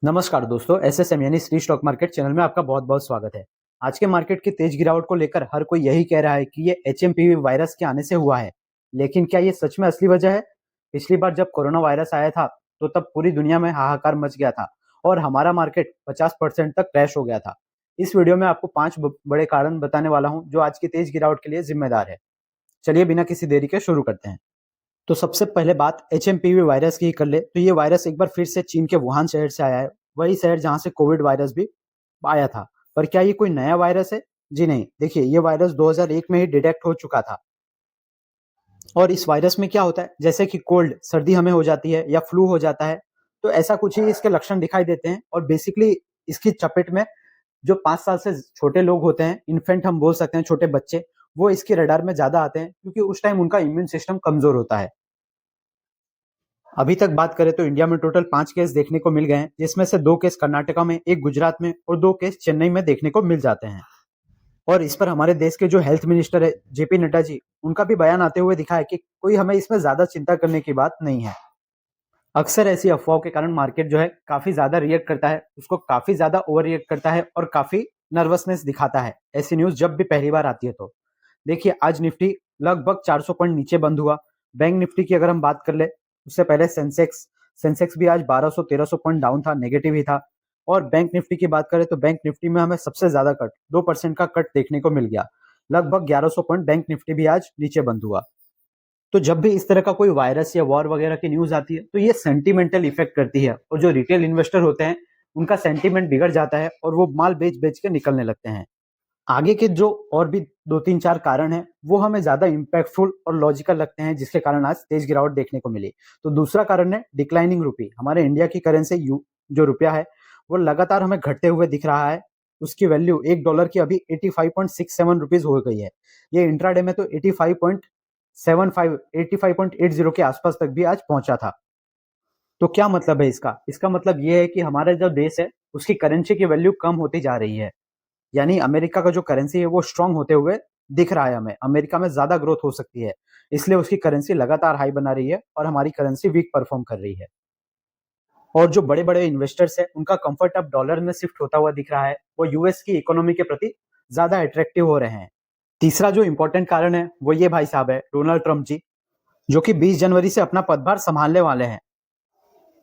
नमस्कार दोस्तों, एसएसएम यानी श्री स्टॉक मार्केट चैनल में आपका बहुत बहुत स्वागत है। आज के मार्केट की तेज गिरावट को लेकर हर कोई यही कह रहा है कि ये एचएमपीवी वायरस के आने से हुआ है, लेकिन क्या ये सच में असली वजह है? पिछली बार जब कोरोना वायरस आया था तो तब पूरी दुनिया में हाहाकार मच गया था और हमारा मार्केट 50% तक क्रैश हो गया था। इस वीडियो में आपको 5 बड़े कारण बताने वाला हूँ जो आज की तेज गिरावट के लिए जिम्मेदार है। चलिए बिना किसी देरी के शुरू करते हैं। तो सबसे पहले बात एचएमपीवी वायरस की कर ले तो ये वायरस एक बार फिर से चीन के वुहान शहर से आया है, वही शहर जहां से कोविड वायरस भी आया था। पर क्या ये कोई नया वायरस है? जी नहीं, देखिए ये वायरस 2001 में ही डिटेक्ट हो चुका था। और इस वायरस में क्या होता है, जैसे कि कोल्ड सर्दी हमें हो जाती है या फ्लू हो जाता है, तो ऐसा कुछ ही इसके लक्षण दिखाई देते हैं। और बेसिकली इसकी चपेट में जो 5 साल से छोटे लोग होते हैं, इन्फेंट हम बोल सकते हैं, छोटे बच्चे, वो इसके रडार में ज्यादा आते हैं क्योंकि उस टाइम उनका इम्यून सिस्टम कमजोर होता है। अभी तक बात करें तो इंडिया में टोटल 5 केस देखने को मिल गए हैं, जिसमें से 2 केस कर्नाटका में, एक गुजरात में और 2 केस चेन्नई में देखने को मिल जाते हैं। और इस पर हमारे देश के जो हेल्थ मिनिस्टर है जेपी नड्डा जी, उनका भी बयान आते हुए दिखा है कि कोई हमें इसमें ज्यादा चिंता करने की बात नहीं है। अक्सर ऐसी अफवाहों के कारण मार्केट जो है काफी ज्यादा रिएक्ट करता है, उसको काफी ज्यादा ओवर रिएक्ट करता है और काफी नर्वसनेस दिखाता है ऐसी न्यूज जब भी पहली बार आती है। तो देखिए आज निफ्टी लगभग 400 पॉइंट नीचे बंद हुआ। बैंक निफ्टी की अगर हम बात कर ले, उससे पहले सेंसेक्स सेंसेक्स भी आज 1200-1300 पॉइंट डाउन था, नेगेटिव ही था। और बैंक निफ्टी की बात करें तो बैंक निफ्टी में हमें सबसे ज्यादा कट 2% का कट देखने को मिल गया। लगभग 1100 पॉइंट बैंक निफ्टी भी आज नीचे बंद हुआ। तो जब भी इस तरह का कोई वायरस या वॉर वगैरह की न्यूज आती है तो ये सेंटिमेंटल इफेक्ट करती है और जो रिटेल इन्वेस्टर होते हैं उनका सेंटिमेंट बिगड़ जाता है और वो माल बेच बेच के निकलने लगते हैं। आगे के जो और भी 2-3-4 कारण हैं वो हमें ज्यादा इम्पैक्टफुल और लॉजिकल लगते हैं, जिसके कारण आज तेज गिरावट देखने को मिली। तो दूसरा कारण है डिक्लाइनिंग रूपी। हमारे इंडिया की करेंसी जो रुपया है वो लगातार हमें घटते हुए दिख रहा है। उसकी वैल्यू $1 की अभी 85.67 रुपीज हो गई है। ये इंट्राडे में तो 85.80 के आसपास तक भी आज पहुंचा था। तो क्या मतलब है इसका मतलब ये है कि हमारा जो देश है उसकी करेंसी की वैल्यू कम होती जा रही है। यानी अमेरिका का जो करेंसी है वो स्ट्रांग होते हुए दिख रहा है हमें, अमेरिका में ज्यादा ग्रोथ हो सकती है, इसलिए उसकी करेंसी लगातार हाई बना रही है और हमारी करेंसी वीक परफॉर्म कर रही है। और जो बड़े बड़े इन्वेस्टर्स हैं उनका कंफर्ट अब डॉलर में शिफ्ट होता हुआ दिख रहा है, वो यूएस की इकोनॉमी के प्रति ज्यादा अट्रैक्टिव हो रहे हैं। तीसरा जो इंपॉर्टेंट कारण है वो ये भाई साहब है डोनाल्ड ट्रंप जी, जो कि 20 जनवरी से अपना पदभार संभालने वाले हैं।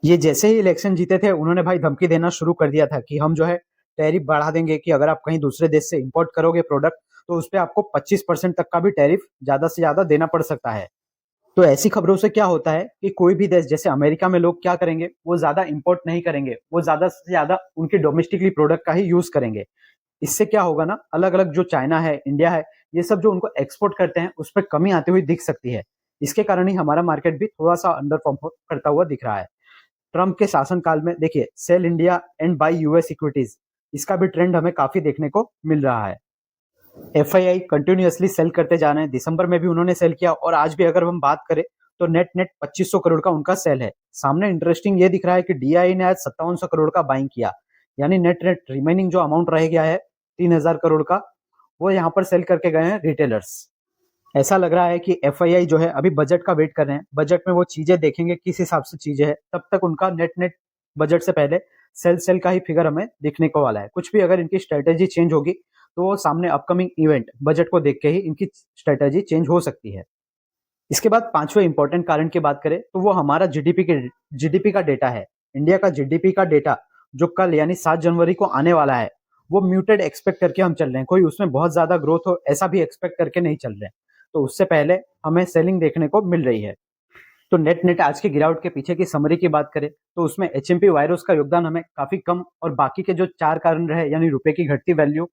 ये जैसे ही इलेक्शन जीते थे उन्होंने भाई धमकी देना शुरू कर दिया था कि हम जो है टैरिफ बढ़ा देंगे, कि अगर आप कहीं दूसरे देश से इंपोर्ट करोगे प्रोडक्ट तो उस पर आपको 25% तक का भी टैरिफ ज्यादा से ज्यादा देना पड़ सकता है। तो ऐसी खबरों से क्या होता है कि कोई भी देश, जैसे अमेरिका में लोग क्या करेंगे, वो ज्यादा इंपोर्ट नहीं करेंगे, वो ज्यादा से ज्यादा उनके डोमेस्टिकली प्रोडक्ट का ही यूज करेंगे। इससे क्या होगा ना, अलग अलग जो चाइना है, इंडिया है, ये सब जो उनको एक्सपोर्ट करते हैं उस पर कमी आती हुई दिख सकती है। इसके कारण ही हमारा मार्केट भी थोड़ा सा अंडर परफॉर्म करता हुआ दिख रहा है। ट्रंप के शासनकाल में देखिए sell India and buy US equities, इसका भी ट्रेंड हमें काफी देखने को मिल रहा है। एफआईआई कंटिन्यूअसली सेल करते जा रहे हैं, दिसंबर में भी उन्होंने सेल किया और आज भी अगर हम बात करें तो नेट नेट 2500 करोड़ का उनका सेल है। सामने इंटरेस्टिंग ये दिख रहा है कि डीआई ने आज 5700 करोड़ का बाइंग किया, यानी नेट नेट रिमेनिंग जो अमाउंट रह गया है 3000 करोड़ का, वो यहाँ पर सेल करके गए हैं रिटेलर्स। ऐसा लग रहा है कि एफआईआई जो है अभी बजट का वेट कर रहे हैं, बजट में वो चीजें देखेंगे किस हिसाब से चीजें है, तब तक उनका नेट नेट बजट से पहले सेल सेल का ही फिगर हमें दिखने को वाला है। कुछ भी अगर इनकी स्ट्रेटेजी चेंज होगी तो वो सामने अपकमिंग इवेंट बजट को देख के ही इनकी स्ट्रेटेजी चेंज हो सकती है। इसके बाद पांचवें इंपॉर्टेंट कारण की बात करें तो वो हमारा जीडीपी का डेटा है। इंडिया का जीडीपी का डेटा जो कल यानी 7 जनवरी को आने वाला है, वो म्यूटेड एक्सपेक्ट करके हम चल रहे हैं, कोई उसमें बहुत ज्यादा ग्रोथ हो ऐसा भी एक्सपेक्ट करके नहीं चल रहे हैं। तो उससे पहले हमें सेलिंग देखने को मिल रही है। तो नेट नेट आज की गिरावट के पीछे की समरी की बात करें तो उसमें एचएमपी वायरस का योगदान हमें काफी कम, और बाकी के जो 4 कारण रहे यानी रुपए की घटती वैल्यू,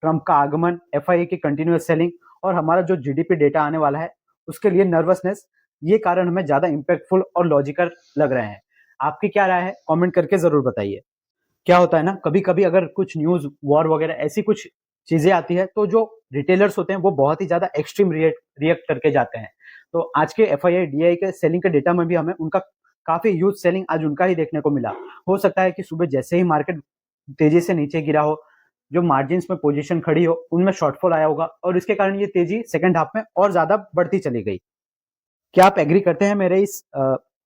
ट्रंप का आगमन, एफआईए की कंटिन्यूअस सेलिंग और हमारा जो जीडीपी डेटा आने वाला है उसके लिए नर्वसनेस, ये कारण हमें ज्यादा इंपैक्टफुल और लॉजिकल लग रहे हैं। आपकी क्या राय है, कमेंट करके जरूर बताइए। क्या होता है ना, कभी कभी अगर कुछ न्यूज वॉर वगैरह ऐसी कुछ चीजें आती है तो जो रिटेलर्स होते हैं वो बहुत ही ज्यादा एक्सट्रीम रिएक्ट करके जाते हैं। तो आज के एफआईआई डीआई के सेलिंग के डेटा में भी हमें उनका काफी ह्यूज सेलिंग आज उनका ही देखने को मिला। हो सकता है कि सुबह जैसे ही मार्केट तेजी से नीचे गिरा हो, जो मार्जिन में पोजीशन खड़ी हो उनमें शॉर्टफॉल आया होगा और इसके कारण ये तेजी सेकंड हाफ में और ज्यादा बढ़ती चली गई। क्या आप एग्री करते हैं मेरे इस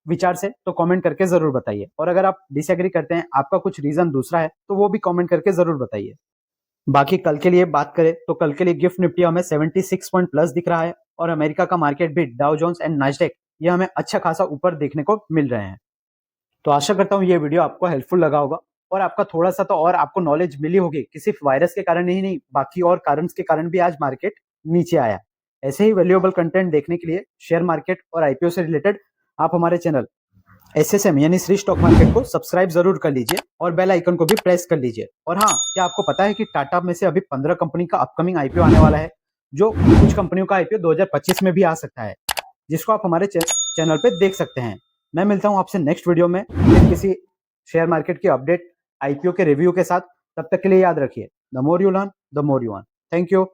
विचार से तो कमेंट करके जरूर बताइए, और अगर आप डिसएग्री करते हैं, आपका कुछ रीजन दूसरा है, तो वो भी कमेंट करके जरूर बताइए। बाकी कल के लिए बात करें तो कल के लिए गिफ्ट निफ्टी हमें 76 पॉइंट प्लस दिख रहा है, और अमेरिका का मार्केट भी डाउ जोन्स एंड नास्डैक ये हमें अच्छा खासा ऊपर देखने को मिल रहे हैं। तो आशा करता हूँ ये वीडियो आपको हेल्पफुल लगा होगा, और आपका थोड़ा सा तो और आपको नॉलेज मिली होगी कि सिर्फ वायरस के कारण ही नहीं, बाकी और कारण के कारण भी आज मार्केट नीचे आया। ऐसे ही वैल्यूएबल कंटेंट देखने के लिए शेयर मार्केट और आईपीओ से रिलेटेड आप हमारे चैनल एसएसएम यानी श्री स्टॉक मार्केट को सब्सक्राइब जरूर कर लीजिए, और बेल आइकन को भी प्रेस कर लीजिए। और हाँ, क्या आपको पता है कि टाटा में से अभी 15 कंपनी का अपकमिंग आईपीओ आने वाला है, जो कुछ कंपनियों का आईपीओ 2025 में भी आ सकता है, जिसको आप हमारे चैनल पे देख सकते हैं। मैं मिलता हूं आपसे नेक्स्ट वीडियो में किसी शेयर मार्केट की अपडेट, आईपीओ के रिव्यू के साथ। तब तक के लिए याद रखिए, the more you learn the more you earn. Thank you.